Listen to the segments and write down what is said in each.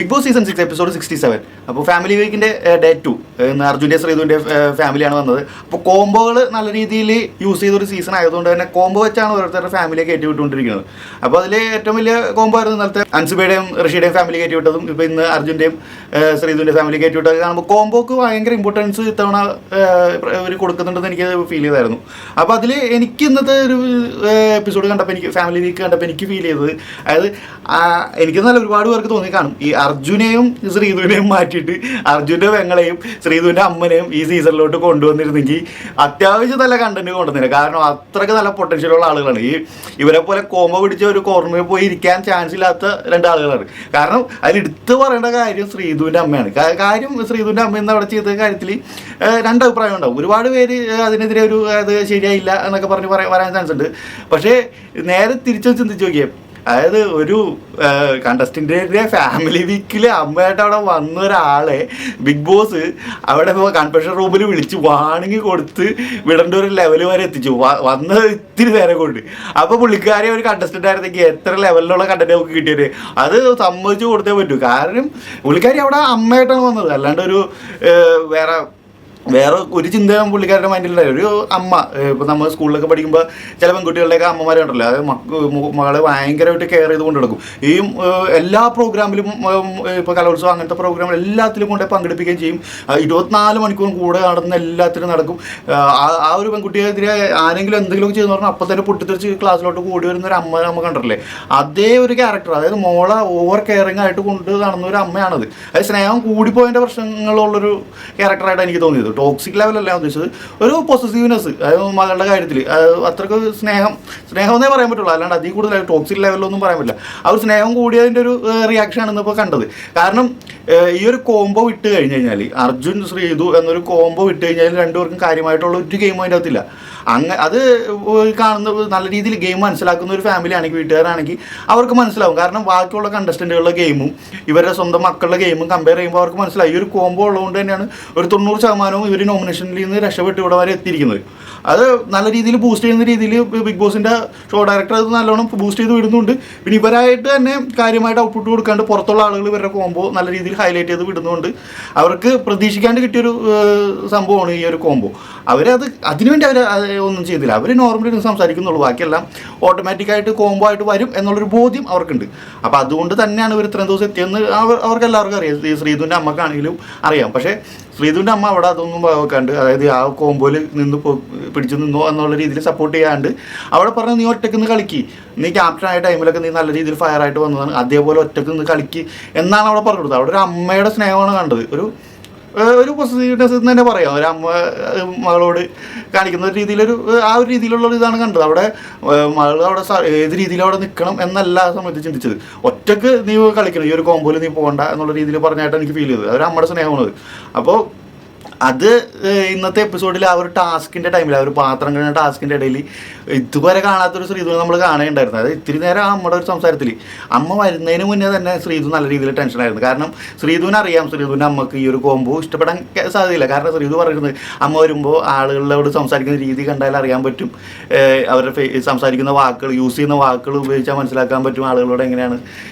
Big boss season 6 episode 67. അപ്പോൾ family വീക്കിൻ്റെ day 2 അർജുൻ്റെ ശ്രീധുവിൻ്റെ ഫാമിലിയാണ് വന്നത്. അപ്പോൾ കോംബോകൾ നല്ല രീതിയിൽ യൂസ് ചെയ്തൊരു സീസൺ ആയതുകൊണ്ട് തന്നെ കോംബോ വെച്ചാണ് ഓരോരുത്തരുടെ ഫാമിലിയെ കയറ്റി വിട്ടുകൊണ്ടിരിക്കുന്നത്. അപ്പോൾ അതിൽ ഏറ്റവും വലിയ കോംബോ ആയിരുന്നു ഇന്നലത്തെ അൻസുബയുടെയും ഋഷിയുടെയും ഫാമിലി കയറ്റി വിട്ടതും ഇപ്പോൾ ഇന്ന് അർജുൻ്റെയും ശ്രീധുവിൻ്റെ ഫാമിലി കയറ്റി വിട്ടത് കാണുമ്പോൾ കോംബോക്ക് ഭയങ്കര ഇമ്പോർട്ടൻസ് ഇത്തവണ അവർ കൊടുക്കുന്നുണ്ടെന്ന് എനിക്ക് ഫീൽ ചെയ്തായിരുന്നു. അപ്പോൾ അതിൽ എനിക്ക് ഇന്നത്തെ ഒരു എപ്പിസോഡ് കണ്ടപ്പോൾ എനിക്ക് ഫാമിലി വീക്ക് കണ്ടപ്പോൾ എനിക്ക് ഫീൽ ചെയ്തത്, അതായത് എനിക്ക് നല്ല ഒരുപാട് പേർക്ക് തോന്നി കാണും ഈ അർജുനെയും ശ്രീധുവിനെയും മാറ്റിയിട്ട് അർജുൻ്റെ പെങ്ങളെയും ശ്രീധുവിൻ്റെ അമ്മനെയും ഈ സീസണിലോട്ട് കൊണ്ടുവന്നിരുന്നെങ്കിൽ അത്യാവശ്യം നല്ല കണ്ടന്റ് കൊണ്ടുവന്നില്ല. കാരണം അത്രയ്ക്ക് നല്ല പൊട്ടൻഷ്യലുള്ള ആളുകളാണ്. ഇവരെ പോലെ കോമ്പോ പിടിച്ച ഒരു കോർണറിൽ പോയി ഇരിക്കാൻ ചാൻസ് ഇല്ലാത്ത രണ്ടാളുകളാണ്. കാരണം അതിലെടുത്ത് പറയേണ്ട കാര്യം ശ്രീധുവിൻ്റെ അമ്മയാണ്. കാര്യം ശ്രീധുവിൻ്റെ അമ്മ എന്ന് അവിടെ ചെയ്ത കാര്യത്തിൽ രണ്ടഭിപ്രായം ഉണ്ടാവും. ഒരുപാട് പേര് അതിനെതിരെ അത് ശരിയായില്ല എന്നൊക്കെ പറഞ്ഞ് വരാൻ ചാൻസ് ഉണ്ട്. പക്ഷേ നേരെ തിരിച്ചു ചിന്തിച്ച് നോക്കിയേ, അതായത് ഒരു കണ്ടസ്റ്റൻറ്റിൻ്റെ ഫാമിലി വീക്കിൽ അമ്മയായിട്ട് അവിടെ വന്ന ഒരാളെ ബിഗ് ബോസ് അവിടെ കൺഫെഷൻ റൂമിൽ വിളിച്ച് വാണിങ് കൊടുത്ത് വിടേണ്ട ഒരു ലെവൽ വരെ എത്തിച്ചു, വന്നത് ഇത്തിരി നേരം കൊണ്ട്. അപ്പോൾ പുള്ളിക്കാരെ ഒരു കണ്ടസ്റ്റൻ്റ് ആയിരുന്നെങ്കിൽ എത്ര ലെവലിലുള്ള കണ്ടന്റ് നമുക്ക് കിട്ടിയത് അത് സമ്മതിച്ച് കൊടുത്തേ പറ്റൂ. കാരണം പുള്ളിക്കാരി അവിടെ അമ്മയായിട്ടാണ് വന്നത്, അല്ലാണ്ട് ഒരു വേറെ ഒരു ചിന്തയും പുള്ളിക്കാരുടെ മൈൻഡിലുണ്ടായി. ഒരു അമ്മ, ഇപ്പോൾ നമ്മൾ സ്കൂളിലൊക്കെ പഠിക്കുമ്പോൾ ചില പെൺകുട്ടികളുടെയൊക്കെ അമ്മമാരുണ്ടല്ലോ, അത് മകളെ ഭയങ്കരമായിട്ട് കെയർ ചെയ്ത് കൊണ്ട് നടക്കും. ഈ എല്ലാ പ്രോഗ്രാമിലും ഇപ്പോൾ കലോത്സവം അങ്ങനത്തെ പ്രോഗ്രാമിൽ എല്ലാത്തിലും കൊണ്ടേ പങ്കെടുപ്പിക്കുകയും ചെയ്യും. 24 മണിക്കൂറും കൂടെ നടന്ന് എല്ലാത്തിനും നടക്കും. ആ ഒരു പെൺകുട്ടിയെതിരെ ആരെങ്കിലും എന്തെങ്കിലും ചെയ്തെന്ന് പറഞ്ഞാൽ അപ്പം തന്നെ പൊട്ടിത്തെറിച്ച് ക്ലാസ്സിലോട്ട് കൂടി വരുന്ന ഒരു അമ്മ നമ്മൾ കണ്ടിട്ടില്ലേ? അതേ ഒരു ക്യാരക്ടർ, അതായത് മോളെ ഓവർ കെയറിങ് ആയിട്ട് കൊണ്ട് നടന്ന ഒരു അമ്മയാണത്. അത് സ്നേഹം കൂടിപ്പോയതിൻ്റെ പ്രശ്നങ്ങളുള്ളൊരു ക്യാരക്ടറായിട്ട് എനിക്ക് തോന്നിയത്. ടോക്സിക് ലെവലല്ല ഉദ്ദേശിച്ചത്, ഒരു പൊസസീവ്നെസ്, അതായത് മകളുടെ കാര്യത്തിൽ അത്രയ്ക്ക് സ്നേഹം എന്നേ പറയാൻ പറ്റുള്ളൂ, അല്ലാണ്ട് അതിൽ കൂടുതൽ ടോക്സിക് ലെവലൊന്നും പറയാൻ പറ്റില്ല. ആ ഒരു സ്നേഹം കൂടിയതിൻ്റെ ഒരു റിയാക്ഷൻ ആണ് ഇപ്പോൾ കണ്ടത്. കാരണം ഈ ഒരു കോംബോ വിട്ട് കഴിഞ്ഞ് കഴിഞ്ഞാൽ, അർജുൻ ശ്രീധു എന്നൊരു കോംബോ വിട്ട് കഴിഞ്ഞാൽ രണ്ടുപേർക്കും കാര്യമായിട്ടുള്ള ഒരു ഗെയിം അതിൻ്റെ അകത്തില്ല. അത് കാണുന്ന നല്ല രീതിയിൽ ഗെയിം മനസ്സിലാക്കുന്ന ഒരു ഫാമിലി ആണെങ്കിൽ, വീട്ടുകാരാണെങ്കിൽ അവർക്ക് മനസ്സിലാവും. കാരണം ബാക്കിയുള്ള കണ്ടസ്റ്റൻറ്റുകളുടെ ഗെയിമും ഇവരുടെ സ്വന്തം മക്കളുടെ ഗെയിമും കമ്പയർ ചെയ്യുമ്പോൾ അവർക്ക് മനസ്സിലാവും. ഈ ഒരു കോംബോ ഉള്ളതുകൊണ്ട് തന്നെയാണ് ഒരു 90% ഇവർ നോമിനേഷനിൽ നിന്ന് രക്ഷപ്പെട്ട് ഇവിടെ വരെ എത്തിയിരിക്കുന്നത്. അത് നല്ല രീതിയിൽ ബൂസ്റ്റ് ചെയ്യുന്ന രീതിയിൽ ബിഗ് ബോസിൻ്റെ ഷോ ഡയറക്ടർ അത് നല്ലോണം ബൂസ്റ്റ് ചെയ്ത് വിടുന്നുണ്ട്. പിന്നെ ഇവരായിട്ട് തന്നെ കാര്യമായിട്ട് ഔട്ട്പുട്ട് കൊടുക്കാണ്ട് പുറത്തുള്ള ആളുകൾ ഇവരുടെ കോംബോ നല്ല രീതിയിൽ ഹൈലൈറ്റ് ചെയ്ത് വിടുന്നുണ്ട്. അവർക്ക് പ്രതീക്ഷിക്കാണ്ട് കിട്ടിയൊരു സംഭവമാണ് ഈ ഒരു കോംബോ. അതിനുവേണ്ടി അവർ ഒന്നും ചെയ്തില്ല. അവർ നോർമലി സംസാരിക്കുന്നുള്ളൂ, ബാക്കിയെല്ലാം ഓട്ടോമാറ്റിക്കായിട്ട് കോംബോ ആയിട്ട് വരും എന്നുള്ളൊരു ബോധ്യം അവർക്കുണ്ട്. അപ്പോൾ അതുകൊണ്ട് തന്നെയാണ് ഇവർ ഇത്രയും ദിവസം എത്തിയെന്ന് അവർക്ക് എല്ലാവർക്കും അറിയാം. ഈ ശ്രീധുവിൻ്റെ അമ്മക്കാണെങ്കിലും അറിയാം. പക്ഷേ ശ്രീധുവിൻ്റെ അമ്മ അവിടെ അതൊന്നും വെക്കാണ്ട്, അതായത് ആ കോംബോയിൽ പിടിച്ചു നിന്നോ എന്നുള്ള രീതിയിൽ സപ്പോർട്ട് ചെയ്യാണ്ട് അവിടെ പറഞ്ഞു, നീ ഒറ്റയ്ക്ക് നിന്ന് കളിക്ക്, നീ ക്യാപ്റ്റനായ ടൈമിലൊക്കെ നീ നല്ല രീതിയിൽ ഫയറായിട്ട് വന്നതാണ്, അതേപോലെ ഒറ്റയ്ക്ക് നിന്ന് കളിക്ക് എന്നാണ് അവിടെ പറഞ്ഞു കൊടുത്തത്. അവിടെ ഒരു അമ്മയുടെ സ്നേഹമാണ് കണ്ടത്. ഒരു പോസിറ്റീവ്നെസ് എന്ന് തന്നെ പറയാം. ഒരു അമ്മ മകളോട് കാണിക്കുന്ന ഒരു രീതിയിലൊരു ആ ഒരു രീതിയിലുള്ള ഇതാണ് കണ്ടത്. അവിടെ മകൾ അവിടെ ഏത് രീതിയിൽ അവിടെ നിൽക്കണം എന്നല്ല ആ സമയത്ത് ചിന്തിച്ചത്. ഒറ്റയ്ക്ക് നീ കളിക്കണം, ഈ ഒരു കോമ്പോയിൽ നീ പോകണ്ട എന്നുള്ള രീതിയിൽ പറഞ്ഞായിട്ട് എനിക്ക് ഫീൽ ചെയ്തത്. അതൊരു അമ്മയുടെ സ്നേഹമാണത്. അപ്പോൾ അത് ഇന്നത്തെ എപ്പിസോഡിൽ ആ ഒരു ടാസ്കിൻ്റെ ടൈമിൽ, ആ ഒരു പാത്രം കഴിഞ്ഞ ടാസ്കിൻ്റെ ഇടയിൽ ഇതുവരെ കാണാത്തൊരു ശ്രീധു നമ്മൾ കാണുകയുണ്ടായിരുന്നു. അതായത് ഇത്തിരി നേരം അമ്മയുടെ ഒരു സംസാരത്തിൽ അമ്മ വരുന്നതിന് മുന്നേ തന്നെ ശ്രീധു നല്ല രീതിയിൽ ടെൻഷനായിരുന്നു. കാരണം ശ്രീധുവിന് അറിയാം ശ്രീധുവിൻ്റെ അമ്മക്ക് ഈ ഒരു കോംബോ ഇഷ്ടപ്പെടാൻ സാധ്യതയില്ല. കാരണം ശ്രീധു പറയുന്നത് അമ്മ വരുമ്പോൾ ആളുകളോട് സംസാരിക്കുന്ന രീതി കണ്ടാൽ അറിയാൻ പറ്റും, അവരുടെ സംസാരിക്കുന്ന വാക്കുകൾ, യൂസ് ചെയ്യുന്ന വാക്കുകൾ ഉപയോഗിച്ചാൽ മനസ്സിലാക്കാൻ പറ്റും ആളുകളോട് എങ്ങനെയാണ്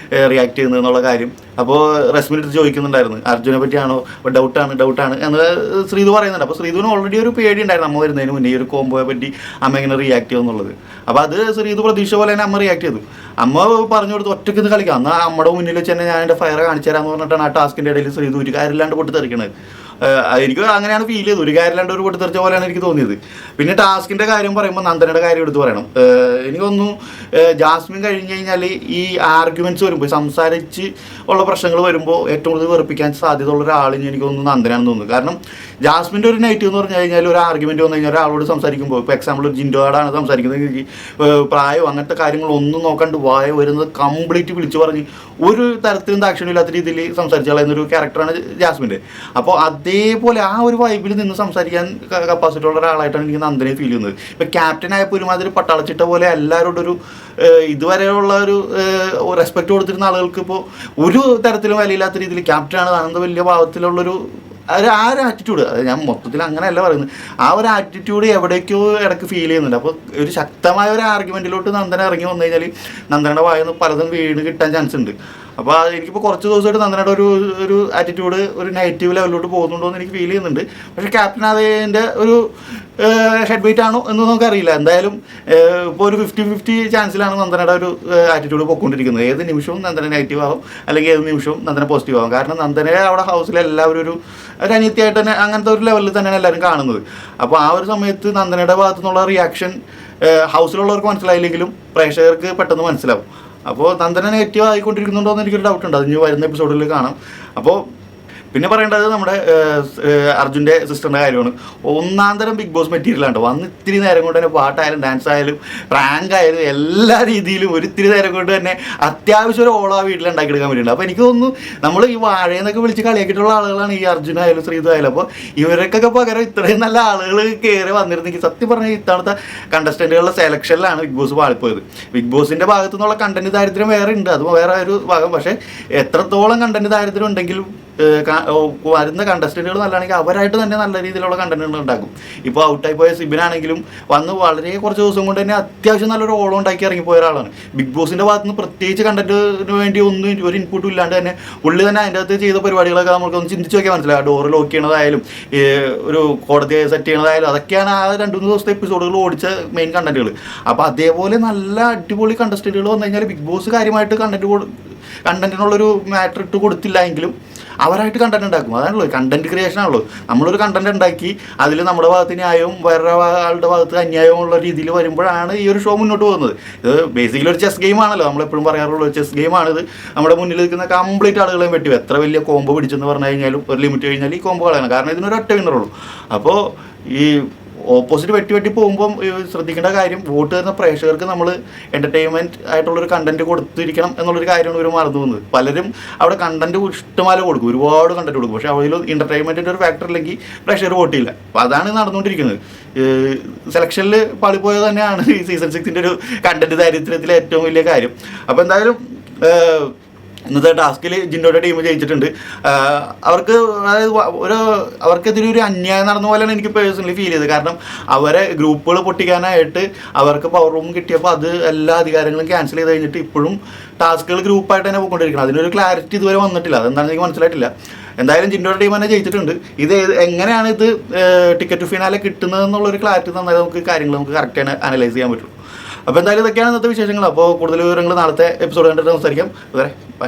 റിയാക്ട് ചെയ്യുന്നത് എന്നുള്ള കാര്യം. അപ്പോൾ റസ്മിനെടുത്ത് ചോദിക്കുന്നുണ്ടായിരുന്നു, അർജുനെ പറ്റിയാണോ, ഡൗട്ടാണ് എന്ന് ശ്രീധു പറയുന്നുണ്ട്. അപ്പോൾ ശ്രീധുവിന് ഓൾറെഡി ഒരു പേടി ഉണ്ടായിരുന്നു അമ്മ വരുന്നതിന് മുന്നേ ഈ ഒരു കോംബോയെ പറ്റി അമ്മ എങ്ങനെ റിയാക്ട് ചെയ്യുമെന്നുള്ളത്. അപ്പോൾ അത് ശ്രീധു പ്രതീക്ഷ പോലെ തന്നെ അമ്മ റിയാക്ട് ചെയ്തു. അമ്മ പറഞ്ഞു കൊടുത്ത് ഒറ്റയ്ക്ക് ഇത് കളിക്കാം, എന്നാൽ അമ്മയുടെ മുന്നിൽ വെച്ച് തന്നെ ഞാൻ എൻ്റെ ഫയർ കാണിച്ചു തരാമെന്ന് പറഞ്ഞിട്ടാണ് ആ ടാസ്കിൻ്റെ ഇടയിൽ ശ്രീധു ഒരു കാര്യമില്ലാണ്ട് പൊട്ടിത്തെറിക്കണത്. എനിക്ക് അങ്ങനെയാണ് ഫീൽ ചെയ്തത്. ഒരു കാര്യമില്ലാണ്ട് ഒരു പൊട്ടിത്തെറിച്ച പോലെയാണ് എനിക്ക് തോന്നിയത്. പിന്നെ ടാസ്കിൻ്റെ കാര്യം പറയുമ്പോൾ നന്ദനയുടെ കാര്യം എടുത്ത് പറയണം. എനിക്കൊന്നു ജാസ്മിൻ കഴിഞ്ഞ് കഴിഞ്ഞാൽ ഈ ആർഗ്യുമെൻറ്റ്സ് വരുമ്പോൾ, സംസാരിച്ച് ഉള്ള പ്രശ്നങ്ങൾ വരുമ്പോൾ ഏറ്റവും കൂടുതൽ വെറുപ്പിക്കാൻ സാധ്യത ഉള്ള ഒരാളിന് എനിക്കൊന്ന് നന്ദനാണെന്ന് തോന്നുന്നു. കാരണം ജാസ്മിൻ്റെ ഒരു നെഗറ്റീവ് എന്ന് പറഞ്ഞു കഴിഞ്ഞാൽ, ഒരു ആർഗ്യുമെൻറ്റ് വന്നു കഴിഞ്ഞാൽ ഒരാളോട് സംസാരിക്കുമ്പോൾ, ഇപ്പോൾ എക്സാമ്പിൾ ഒരു ജിൻഡോയോടാണ് സംസാരിക്കുന്നത്, പ്രായം അങ്ങനത്തെ കാര്യങ്ങളൊന്നും നോക്കാണ്ട് വായ വരുന്നത് കംപ്ലീറ്റ് വിളിച്ചു പറഞ്ഞ് ഒരു തരത്തിലും ദാക്ഷിണ്യം ഇല്ലാത്ത രീതിയിൽ സംസാരിച്ചു കളയുന്നൊരു ക്യാരക്ടറാണ് ജാസ്മിൻ്റെ. അപ്പോൾ അതേപോലെ ആ ഒരു വൈബിൽ നിന്ന് സംസാരിക്കാൻ കപ്പാസിറ്റി ഉള്ള ഒരാളായിട്ടാണ് എനിക്ക് നന്ദനെ ഫീൽ ചെയ്യുന്നത്. ഇപ്പോൾ ക്യാപ്റ്റൻ ആയപ്പോൾ ഒരുമാതിരി പട്ടാളച്ചിട്ട പോലെ എല്ലാവരോടും ഒരു ഇതുവരെയുള്ള ഒരു റെസ്പെക്റ്റ് കൊടുത്തിരുന്ന ആളുകൾക്ക് ഇപ്പോൾ ഒരു തരത്തിലും വിലയില്ലാത്ത രീതിയിൽ ക്യാപ്റ്റനാണ് ആണെന്ന് വലിയ ഭാവത്തിലുള്ളൊരു ആ ഒരു ആറ്റിറ്റ്യൂഡ്, അത് ഞാൻ മൊത്തത്തിൽ അങ്ങനെയല്ല പറയുന്നത്, ആ ഒരു ആറ്റിറ്റ്യൂഡ് എവിടേക്കോ ഇടയ്ക്ക് ഫീൽ ചെയ്യുന്നുണ്ട്. അപ്പോൾ ഒരു ശക്തമായ ഒരു ആർഗ്യുമെൻറ്റിലോട്ട് നന്ദന ഇറങ്ങി വന്നു കഴിഞ്ഞാൽ നന്ദനയുടെ വായന്ന് പലതും വീണ് കിട്ടാൻ ചാൻസ് ഉണ്ട്. അപ്പോൾ എനിക്കിപ്പോൾ കുറച്ച് ദിവസമായിട്ട് നന്ദനയുടെ ഒരു ആറ്റിറ്റ്യൂഡ് ഒരു നെഗറ്റീവ് ലെവലിലോട്ട് പോകുന്നുണ്ടോ എന്ന് എനിക്ക് ഫീൽ ചെയ്യുന്നുണ്ട്. പക്ഷേ ക്യാപ്റ്റൻ അതിൻ്റെ ഒരു ഹെഡ് വെയിറ്റ് ആണോ എന്ന് നമുക്കറിയില്ല. എന്തായാലും ഇപ്പോൾ ഒരു 50-50 ചാൻസിലാണ് നന്ദനയുടെ ഒരു ആറ്റിറ്റ്യൂഡ് പോയിക്കൊണ്ടിരിക്കുന്നത്. ഏത് നിമിഷവും നന്ദന നെഗറ്റീവ് ആവും, അല്ലെങ്കിൽ ഏത് നിമിഷവും നന്ദന പോസിറ്റീവ് ആവും. കാരണം നന്ദനയെ അവിടെ ഹൗസിൽ എല്ലാവരും ഒരു അനിത്യമായിട്ട് തന്നെ അങ്ങനത്തെ ഒരു ലെവലിൽ തന്നെയാണ് എല്ലാവരും കാണുന്നത്. അപ്പോൾ ആ ഒരു സമയത്ത് നന്ദനയുടെ ഭാഗത്തു നിന്നുള്ള റിയാക്ഷൻ ഹൗസിലുള്ളവർക്ക് മനസ്സിലായില്ലെങ്കിലും പ്രേക്ഷകർക്ക് പെട്ടെന്ന് മനസ്സിലാവും. അപ്പോൾ നന്ദന നെഗറ്റീവ് ആയിക്കൊണ്ടിരിക്കുന്നുണ്ടോ എന്ന് എനിക്കൊരു ഡൗട്ടുണ്ട്. അത് ഇനി വരുന്ന എപ്പിസോഡിൽ കാണാം. അപ്പോൾ പിന്നെ പറയേണ്ടത് നമ്മുടെ അർജുൻ്റെ സിസ്റ്ററിൻ്റെ കാര്യമാണ്. ഒന്നാം തരം ബിഗ് ബോസ് മെറ്റീരിയലാണ്. വന്ന് ഇത്തിരി നേരം കൊണ്ട് തന്നെ പാട്ടായാലും ഡാൻസ് ആയാലും പ്രാങ്ക് ആയാലും എല്ലാ രീതിയിലും ഒരിത്തിരി നേരം കൊണ്ട് തന്നെ അത്യാവശ്യം ഒരു ഓള വീട്ടിൽ ഉണ്ടാക്കിയെടുക്കാൻ വേണ്ടിയിട്ടുണ്ട്. അപ്പോൾ എനിക്ക് തോന്നുന്നു നമ്മൾ ഈ വാഴയെന്നൊക്കെ വിളിച്ച് കളിയാക്കിയിട്ടുള്ള ആളുകളാണ് ഈ അർജുനായാലും ശ്രീതു ആയാലും. അപ്പോൾ ഇവർക്കൊക്കെ പകരം ഇത്രയും നല്ല ആളുകൾ കയറി വന്നിരുന്നെങ്കിൽ സത്യം പറഞ്ഞാൽ ഇത്തവണത്തെ കണ്ടസ്റ്റൻറ്റുകളുടെ സെലക്ഷനിലാണ് ബിഗ് ബോസ് പാളിപ്പോയത്. ബിഗ് ബോസിൻ്റെ ഭാഗത്തു നിന്നുള്ള കണ്ടന്റ് ദാരിദ്ര്യം വേറെ ഉണ്ട്, അത് വേറെ ഒരു ഭാഗം. പക്ഷേ എത്രത്തോളം കണ്ടന്റ് ദാരിദ്ര്യം ഉണ്ടെങ്കിലും വരുന്ന കണ്ടസ്റ്റൻറ്റുകൾ നല്ലതാണെങ്കിൽ അവരായിട്ട് തന്നെ നല്ല രീതിയിലുള്ള കണ്ടന്റുകൾ ഉണ്ടാക്കും. ഇപ്പോൾ ഔട്ടായി പോയ സിബിനാണെങ്കിലും വന്ന് വളരെ കുറച്ച് ദിവസം കൊണ്ട് തന്നെ അത്യാവശ്യം നല്ലൊരു ഓളം ഉണ്ടാക്കി ഇറങ്ങിപ്പോയ ഒരാളാണ്. ബിഗ് ബോസിൻ്റെ ഭാഗത്ത് നിന്ന് പ്രത്യേകിച്ച് കണ്ടന്റിന് വേണ്ടി ഒന്നും ഒരു ഇൻപുട്ടും ഇല്ലാണ്ട് തന്നെ പുള്ളി തന്നെ അതിൻ്റെ അകത്ത് ചെയ്ത പരിപാടികളൊക്കെ നമുക്കൊന്ന് ചിന്തിച്ച് നോക്കിയാൽ മനസ്സിലാവും. ഡോറ് ലോക്ക് ചെയ്യണതായാലും ഒരു കോടതി സെറ്റ് ചെയ്യണതായാലും അതൊക്കെയാണ് ആ 2-3 ദിവസത്തെ എപ്പിസോഡുകൾ ഓടിച്ച മെയിൻ കണ്ടന്റുകൾ. അപ്പോൾ അതേപോലെ നല്ല അടിപൊളി കണ്ടസ്റ്റൻറ്റുകൾ വന്നു കഴിഞ്ഞാൽ ബിഗ് ബോസ് കാര്യമായിട്ട് കണ്ടന്റിനുള്ളൊരു മാറ്റർ ഇട്ട് കൊടുത്തില്ല എങ്കിലും അവരായിട്ട് കണ്ടന്റ് ഉണ്ടാക്കും. അതാണല്ലോ കണ്ടന്റ് ക്രിയേഷൻ ആണല്ലോ. നമ്മളൊരു കണ്ടന്റ് ഉണ്ടാക്കി അതിൽ നമ്മുടെ ഭാഗത്ത് ന്യായവും വേറെ ആളുടെ ഭാഗത്ത് അന്യായവും ഉള്ള രീതിയിൽ വരുമ്പോഴാണ് ഈ ഒരു ഷോ മുന്നോട്ട് പോകുന്നത്. ഇത് ബേസിക്കലി ഒരു ചെസ് ഗെയിം ആണല്ലോ. നമ്മളെപ്പോഴും പറയാറുള്ള ഒരു ചെസ് ഗെയിമാണിത്. നമ്മുടെ മുന്നിൽ നിൽക്കുന്ന കംപ്ലീറ്റ് ആളുകളെയും പറ്റും. എത്ര വലിയ കോംബോ പിടിച്ചെന്ന് പറഞ്ഞു കഴിഞ്ഞാലും ഒരു ലിമിറ്റ് കഴിഞ്ഞാൽ ഈ കോംബോ കളയണം. കാരണം ഇതിനൊരു ഒറ്റ വിന്നറുള്ളൂ. അപ്പോൾ ഈ ഓപ്പോസിറ്റ് വെട്ടി പോകുമ്പം ശ്രദ്ധിക്കേണ്ട കാര്യം, വോട്ട് തരുന്ന പ്രേക്ഷകർക്ക് നമ്മൾ എൻ്റർടൈൻമെൻറ്റ് ആയിട്ടുള്ളൊരു കണ്ടന്റ് കൊടുത്തിരിക്കണം എന്നുള്ളൊരു കാര്യമാണ് ഇവർ മറന്നു പോകുന്നത്. പലരും അവിടെ കണ്ടന്റ് ഇഷ്ടമാല കൊടുക്കും, ഒരുപാട് കണ്ടന്റ് കൊടുക്കും. പക്ഷേ അതിൽ എൻ്റർടൈൻമെൻറ്റിൻ്റെ ഒരു ഫാക്ടർ ഇല്ലെങ്കിൽ പ്രേക്ഷകർ വോട്ട് ചെയ്യില്ല. അപ്പോൾ അതാണ് നടന്നുകൊണ്ടിരിക്കുന്നത്. സെലക്ഷനിൽ പാളിപ്പോയത് തന്നെയാണ് ഈ സീസൺ 6ൻ്റെ ഒരു കണ്ടന്റ് ദാരിദ്ര്യത്തിലെ ഏറ്റവും വലിയ കാര്യം. അപ്പോൾ എന്തായാലും ഇന്നത്തെ ടാസ്കിൽ ജിൻഡോയുടെ ടീം ജയിച്ചിട്ടുണ്ട്. അവർക്ക് അതായത് അവർക്കെതിരെ ഒരു അന്യായം നടന്ന പോലെയാണ് എനിക്ക് പേഴ്സണലി ഫീൽ ചെയ്തത്. കാരണം അവരെ ഗ്രൂപ്പുകൾ പൊട്ടിക്കാനായിട്ട് അവർക്ക് പവർ റൂം കിട്ടിയപ്പോൾ അത് എല്ലാ അധികാരങ്ങളും ക്യാൻസൽ ചെയ്ത് കഴിഞ്ഞിട്ട് ഇപ്പോഴും ടാസ്കുകൾ ഗ്രൂപ്പായിട്ട് തന്നെ പോയിക്കൊണ്ടിരിക്കണം. അതിനൊരു ക്ലാരിറ്റി ഇതുവരെ വന്നിട്ടില്ല. അതെന്താണെന്ന് എനിക്ക് മനസ്സിലായിട്ടില്ല. എന്തായാലും ജിൻഡോയുടെ ടീം തന്നെ ജയിച്ചിട്ടുണ്ട്. ഇത് എങ്ങനെയാണ് ഇത് ടിക്കറ്റ് ടു ഫിനാലെ കിട്ടുന്നതെന്നുള്ളൊരു ക്ലാരിറ്റി തന്നാൽ നമുക്ക് കാര്യങ്ങൾ നമുക്ക് കറക്റ്റാണ് അനലൈസ് ചെയ്യാൻ പറ്റും. അപ്പോൾ എന്തായാലും ഇതൊക്കെയാണ് ഇന്നത്തെ വിശേഷങ്ങൾ. അപ്പോൾ കൂടുതൽ വിവരങ്ങൾ നാളത്തെ എപ്പിസോഡ് കണ്ടിട്ട് സംസാരിക്കാം. അതുവരെ ബൈ.